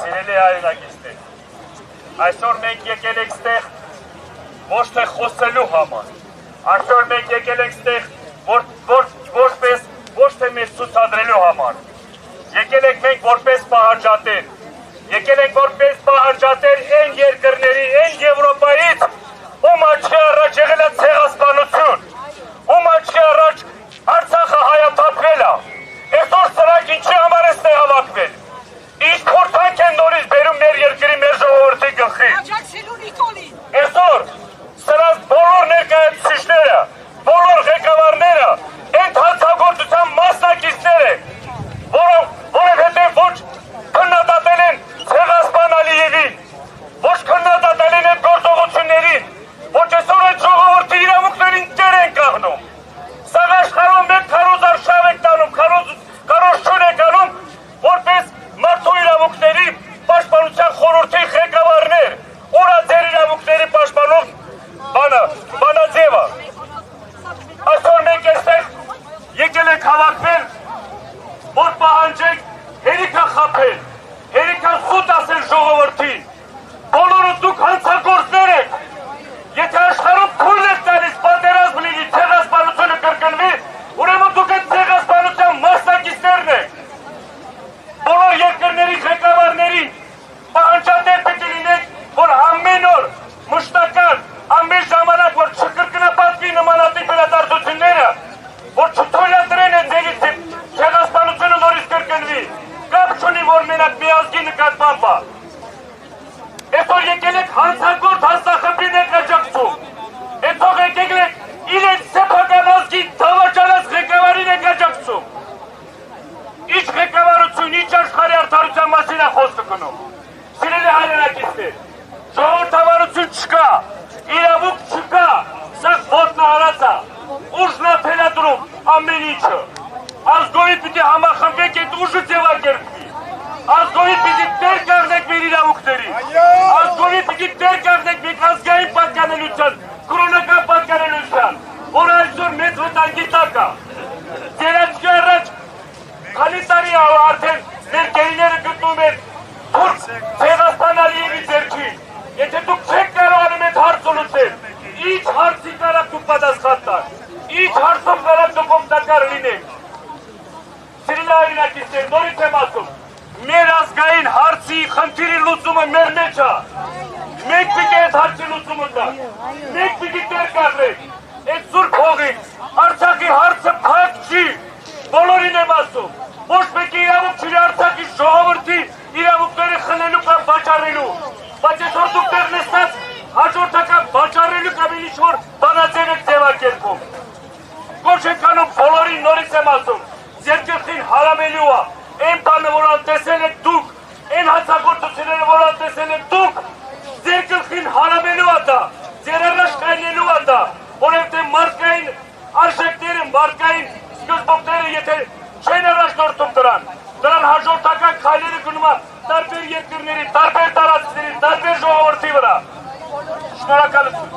Սիրելի հայրենակիցներ, այսօր մենք եկել ենք ստեղ ոչ թե խոսելու համար, այսօր մենք եկել ենք ստեղ ոչ թե մեզ ցուցադրելու համար, եկել ենք մենք որպես պահանջատեր, եկել ենք որպես պահանջատեր այն երկրների, այն Եվրոպայից, ում աչքի առաջ եղել է ցեղասպանություն, ում աչքի առաջ Արցախը հայաթափվել է, այսօր սրանք ինչի համար է ստեղ հավաքվել, ինչ փորձանք են նորից բերում մեր երկրի, մեր ժողովրդի գլխին, այսօր սրանց բոլոր ներկայացուցիչները, բոլոր ղեկավարները, այդ հանցագործության մասնակիցներ են, որովհետև ոչ քննադատել են ցեղասպան Ալիևին, ոչ քննադատել են այդ գործողություններին, ոչ այսօր այդ ժողովրդի իրավունքներին տեր են կաղնում, սաղ աշխարհում մեկ քարոզ արշավ եք տանում, քարոզ շուն եք անում, որպես մարդու իրավունքների պաշտպանության խորհրդի ղեկավարներ, ուր է ձեր իրավունքների պաշտպանող բանաձևը, այսօր մենք այստեղ եկել ենք հավաքվել, որ պահանջենք հերիքը խաբել, հերիքը խուտ ասել ժողովրդին, բոլորը դուք հանցագործներ եք, եթե աշխարհում թույլ եք տալիս պատերազմ լինի, ցեղասպանությունը կրկնվի, ուրեմն դուք այդ ցեղասպանության մասնակիցներն եք, բոլոր երկրների ղեկավարներին պահանջատեր պետք է լինեք, որ ամեն օր մշտական, ամեն ժամանակ, որ չկրկնապատվի նմանատիպ իրադարձությունները, որ չթույլատրեն այդ ցեղասպանությունը նորից կրկնվի, կապ չունի, որ մենակ մի ազգի նկատմամբ է։ Այսօր եկել եք հանցագործ հանցախմբին եք աջակցում, այսօր եկել եք իրենց սեփական ազգի դավաճանած ղեկավարին եք աջակցում։ Ինչ ղեկավարություն, ինչ աշխարհի արդարության մասին է խոսքը գնում։ Սիրելի հայրենակիցներ, ժողովրդավարություն չկա, իրավունք չկա, սա ոտնահարած է, ուժն է թելադրում ամեն ինչը։ Ազգովի պիտի համախմբեք այդ ուժը ձևակերպվի, ազգովի պիտի տեր կանգնեք մեր իրավունքներին, ազգովի պիտի տեր կանգնեք մեր ազգային պատկանելության, կրոնական պատկանելության, որ այսօր մեծ վտանգի տակ է։ Ձեր աչքի առաջ քանի տարի է արդեն մեր գերիները գտնում են թուրք ցեղասպան Ալիևի ձեռքին, եթե դուք չեք կարողանում այդ հարցը լուծել, ինչ հարցի կարաք դուք պատասխան տաք, ինչ հարցում կարաք դուք օգտակար լինեք։ Սիրելի հայրենակիցներ, նորից եմ ասում, մեր ազգային հարցի խնդիրի լուծումը մեր մեջ է, մենք պիտի այդ հարցի լուծումը տանք, մենք պիտի տեր կանգնենք, այդ սուրբ հողից, Արցախի հարցը փակ չի, բոլորին եմ ասում, ոչ մեկի իրավունք չի Արցախի ժողովրդի իրավունքները խլելու կամ վաճառելու, բայց այսօր դուք տեղ նստած հաջորդական վաճառելու կամ ինչ-որ բանաձև եք ձևակերպում։ Կոչ ենք անում բոլորին, նորից եմ ասում, ձեր գլխին հարամելու է, այն բանը, որ անտեսել եք դուք, այն հանցագործությունները, որ անտեսել եք դուք, ձեր գլխին հարամելու է դա, ձեր առաջ կայնելու է դա, որովհետև մարդկային արժեքները, մարդկային սկզբունքները, եթե չեն առաջնորդում դրան հաջորդական քայլերը գնում է տարբեր երկրների, տարբեր տարածքների, տարբեր ժողովրդի վրա։ Շնորհակալություն։